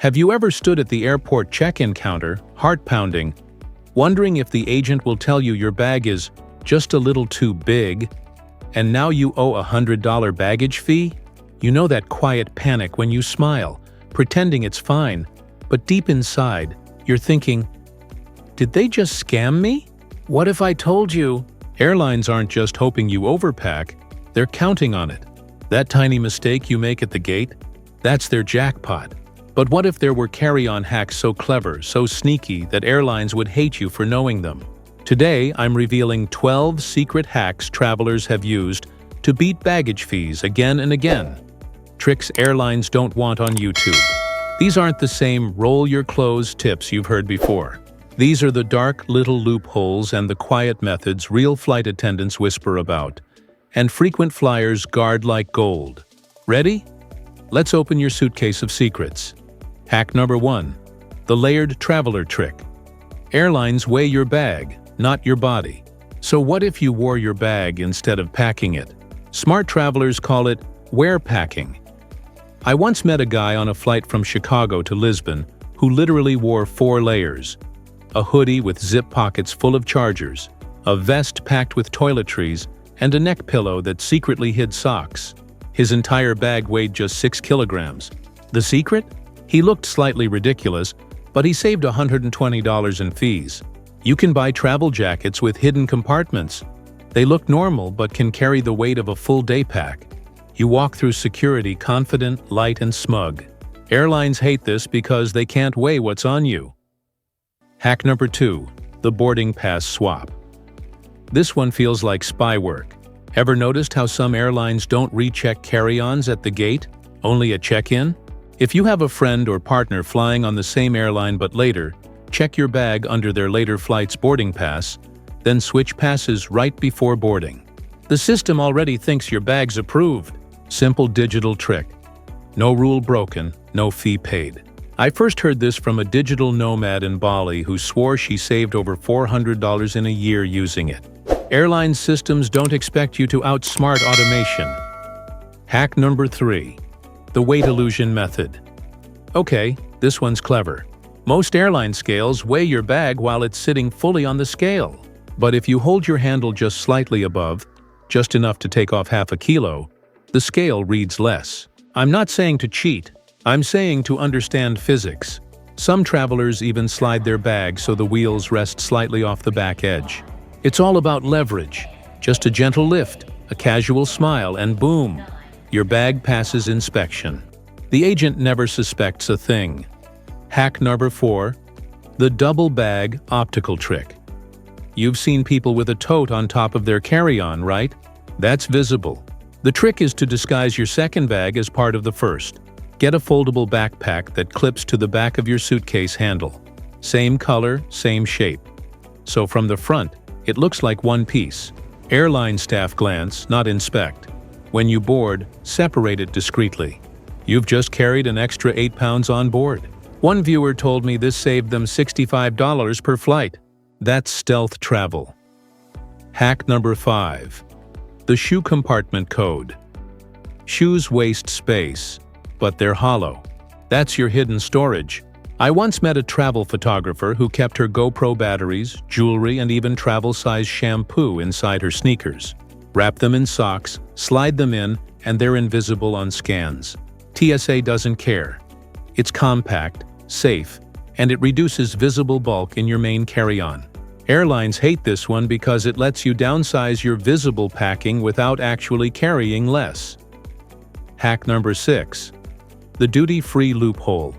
Have you ever stood at the airport check-in counter, heart pounding, wondering if the agent will tell you your bag is just a little too big, and now you owe a $100 baggage fee? You know that quiet panic when you smile, pretending it's fine, but deep inside, you're thinking, did they just scam me? What if I told you? Airlines aren't just hoping you overpack, they're counting on it. That tiny mistake you make at the gate, that's their jackpot. But what if there were carry-on hacks so clever, so sneaky, that airlines would hate you for knowing them? Today, I'm revealing 12 secret hacks travelers have used to beat baggage fees again and again. Tricks airlines don't want on YouTube. These aren't the same roll-your-clothes tips you've heard before. These are the dark little loopholes and the quiet methods real flight attendants whisper about, and frequent flyers guard like gold. Ready? Let's open your suitcase of secrets. Hack number 1. The layered traveler trick. Airlines weigh your bag, not your body. So what if you wore your bag instead of packing it? Smart travelers call it wear packing. I once met a guy on a flight from Chicago to Lisbon who literally wore 4 layers. A hoodie with zip pockets full of chargers, a vest packed with toiletries, and a neck pillow that secretly hid socks. His entire bag weighed just 6 kilograms. The secret? He looked slightly ridiculous, but he saved $120 in fees. You can buy travel jackets with hidden compartments. They look normal but can carry the weight of a full day pack. You walk through security confident, light, and smug. Airlines hate this because they can't weigh what's on you. Hack number 2. The boarding pass swap. This one feels like spy work. Ever noticed how some airlines don't recheck carry-ons at the gate, only at check-in? If you have a friend or partner flying on the same airline but later, check your bag under their later flight's boarding pass, then switch passes right before boarding. The system already thinks your bag's approved. Simple digital trick. No rule broken, no fee paid. I first heard this from a digital nomad in Bali who swore she saved over $400 in a year using it. Airline systems don't expect you to outsmart automation. Hack number 3. The weight illusion method. Okay, this one's clever. Most airline scales weigh your bag while it's sitting fully on the scale. But if you hold your handle just slightly above, just enough to take off half a kilo, the scale reads less. I'm not saying to cheat, I'm saying to understand physics. Some travelers even slide their bag so the wheels rest slightly off the back edge. It's all about leverage. Just a gentle lift, a casual smile, and boom, your bag passes inspection. The agent never suspects a thing. Hack number 4. The double bag optical trick. You've seen people with a tote on top of their carry-on, right? That's visible. The trick is to disguise your second bag as part of the first. Get a foldable backpack that clips to the back of your suitcase handle. Same color, same shape. So from the front, it looks like one piece. Airline staff glance, not inspect. When you board, separate it discreetly. You've just carried an extra 8 pounds on board. One viewer told me this saved them $65 per flight. That's stealth travel. Hack number 5. The shoe compartment code. Shoes waste space, but they're hollow. That's your hidden storage. I once met a travel photographer who kept her GoPro batteries, jewelry, and even travel-size shampoo inside her sneakers. Wrap them in socks, slide them in, and they're invisible on scans. TSA doesn't care. It's compact, safe, and it reduces visible bulk in your main carry-on. Airlines hate this one because it lets you downsize your visible packing without actually carrying less. Hack number 6. The duty-free loophole.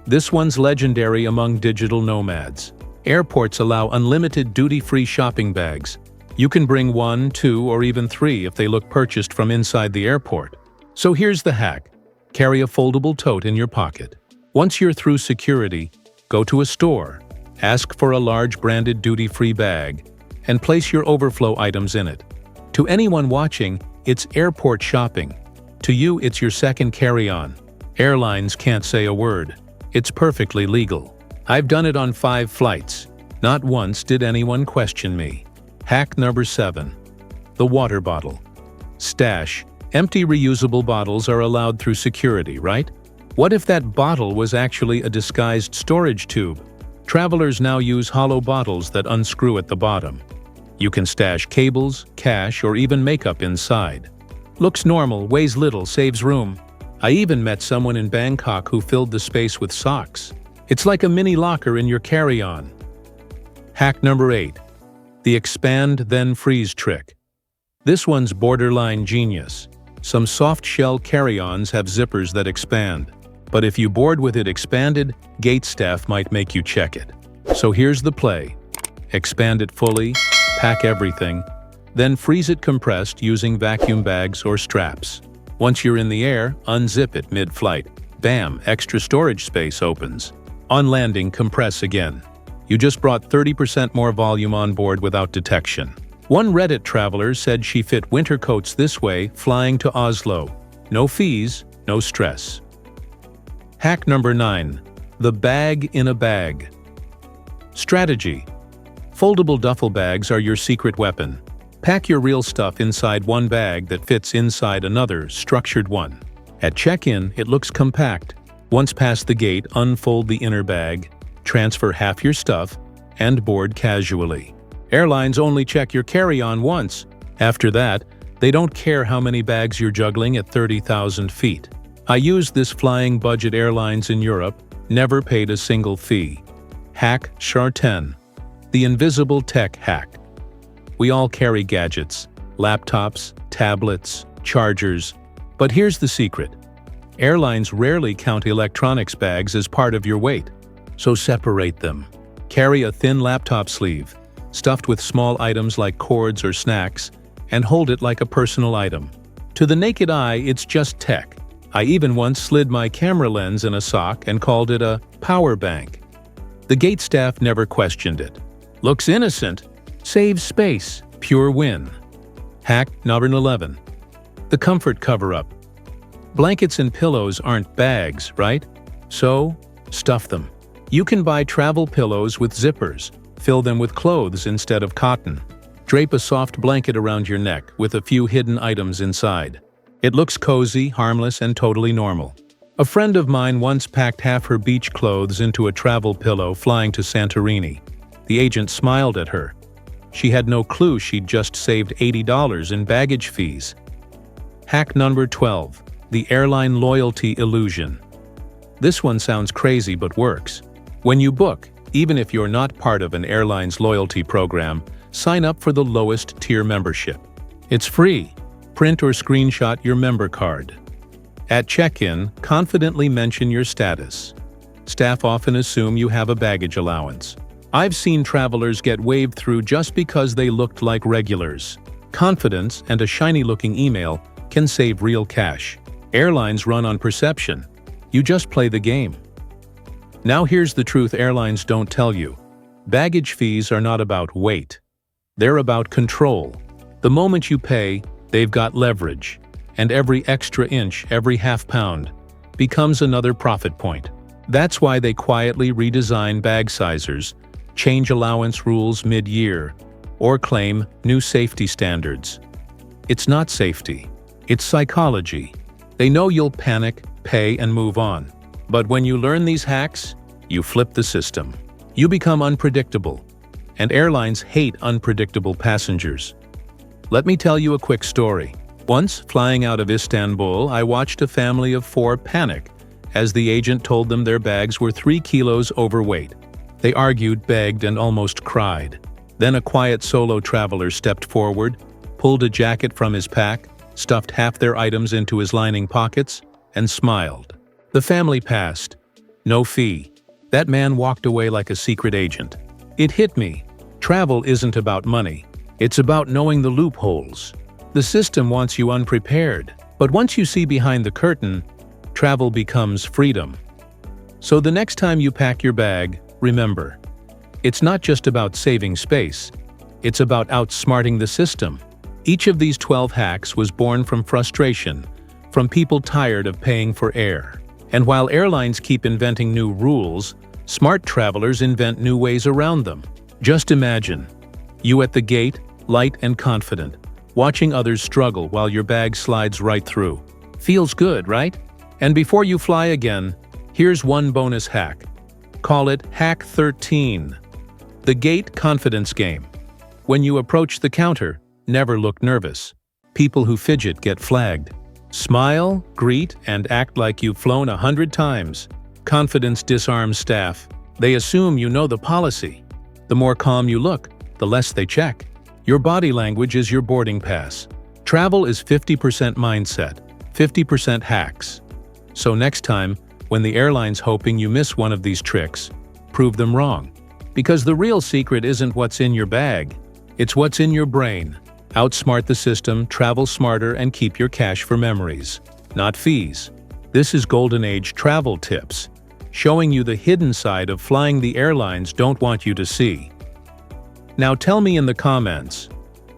This one's legendary among digital nomads. Airports allow unlimited duty-free shopping bags. You can bring 1, 2, or even 3 if they look purchased from inside the airport. So here's the hack. Carry a foldable tote in your pocket. Once you're through security, go to a store, ask for a large branded duty-free bag, and place your overflow items in it. To anyone watching, it's airport shopping. To you, it's your second carry-on. Airlines can't say a word. It's perfectly legal. I've done it on 5 flights. Not once did anyone question me. Hack number 7. The water bottle. Stash. Empty reusable bottles are allowed through security, right? What if that bottle was actually a disguised storage tube? Travelers now use hollow bottles that unscrew at the bottom. You can stash cables, cash, or even makeup inside. Looks normal, weighs little, saves room. I even met someone in Bangkok who filled the space with socks. It's like a mini locker in your carry-on. Hack number 8. The expand then freeze trick. This one's borderline genius. Some soft-shell carry-ons have zippers that expand, but if you board with it expanded, gate staff might make you check it. So here's the play. Expand it fully, pack everything, then freeze it compressed using vacuum bags or straps. Once you're in the air, unzip it mid-flight. Bam, extra storage space opens. On landing, compress again. You just brought 30% more volume on board without detection. One Reddit traveler said she fit winter coats this way flying to Oslo. No fees, no stress. Hack number 9. The bag in a bag. Strategy. Foldable duffel bags are your secret weapon. Pack your real stuff inside one bag that fits inside another, structured one. At check-in, it looks compact. Once past the gate, unfold the inner bag, transfer half your stuff, and board casually. Airlines only check your carry-on once. After that, they don't care how many bags you're juggling at 30,000 feet. I used this flying budget airlines in Europe, never paid a single fee. Hack Char 10. The invisible tech hack. We all carry gadgets, laptops, tablets, chargers. But here's the secret. Airlines rarely count electronics bags as part of your weight, so separate them. Carry a thin laptop sleeve, stuffed with small items like cords or snacks, and hold it like a personal item. To the naked eye, it's just tech. I even once slid my camera lens in a sock and called it a power bank. The gate staff never questioned it. Looks innocent, saves space, pure win. Hack number 11. The comfort cover-up. Blankets and pillows aren't bags, right? So, stuff them. You can buy travel pillows with zippers. Fill them with clothes instead of cotton. Drape a soft blanket around your neck with a few hidden items inside. It looks cozy, harmless, and totally normal. A friend of mine once packed half her beach clothes into a travel pillow flying to Santorini. The agent smiled at her. She had no clue she'd just saved $80 in baggage fees. Hack number 12. The airline loyalty illusion. This one sounds crazy but works. When you book, even if you're not part of an airline's loyalty program, sign up for the lowest tier membership. It's free. Print or screenshot your member card. At check-in, confidently mention your status. Staff often assume you have a baggage allowance. I've seen travelers get waved through just because they looked like regulars. Confidence and a shiny-looking email can save real cash. Airlines run on perception. You just play the game. Now here's the truth airlines don't tell you. Baggage fees are not about weight. They're about control. The moment you pay, they've got leverage. And every extra inch, every half pound, becomes another profit point. That's why they quietly redesign bag sizers, change allowance rules mid-year, or claim new safety standards. It's not safety. It's psychology. They know you'll panic, pay, and move on. But when you learn these hacks, you flip the system. You become unpredictable. And airlines hate unpredictable passengers. Let me tell you a quick story. Once, flying out of Istanbul, I watched a family of 4 panic as the agent told them their bags were 3 kilos overweight. They argued, begged, and almost cried. Then a quiet solo traveler stepped forward, pulled a jacket from his pack, stuffed half their items into his lining pockets, and smiled. The family passed. No fee. That man walked away like a secret agent. It hit me. Travel isn't about money. It's about knowing the loopholes. The system wants you unprepared. But once you see behind the curtain, travel becomes freedom. So the next time you pack your bag, remember, it's not just about saving space. It's about outsmarting the system. Each of these 12 hacks was born from frustration, from people tired of paying for air. And while airlines keep inventing new rules, smart travelers invent new ways around them. Just imagine, you at the gate, light and confident, watching others struggle while your bag slides right through. Feels good, right? And before you fly again, here's one bonus hack. Call it Hack 13. The Gate Confidence Game. When you approach the counter, never look nervous. People who fidget get flagged. Smile, greet, and act like you've flown 100 times. Confidence disarms staff. They assume you know the policy. The more calm you look, the less they check. Your body language is your boarding pass. Travel is 50% mindset, 50% hacks. So next time, when the airline's hoping you miss one of these tricks, prove them wrong. Because the real secret isn't what's in your bag, it's what's in your brain. Outsmart the system, travel smarter, and keep your cash for memories, not fees. This is Golden Age Travel Tips, showing you the hidden side of flying the airlines don't want you to see. Now tell me in the comments,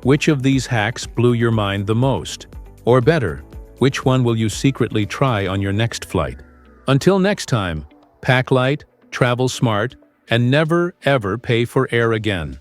which of these hacks blew your mind the most? Or better, which one will you secretly try on your next flight? Until next time, pack light, travel smart, and never ever pay for air again.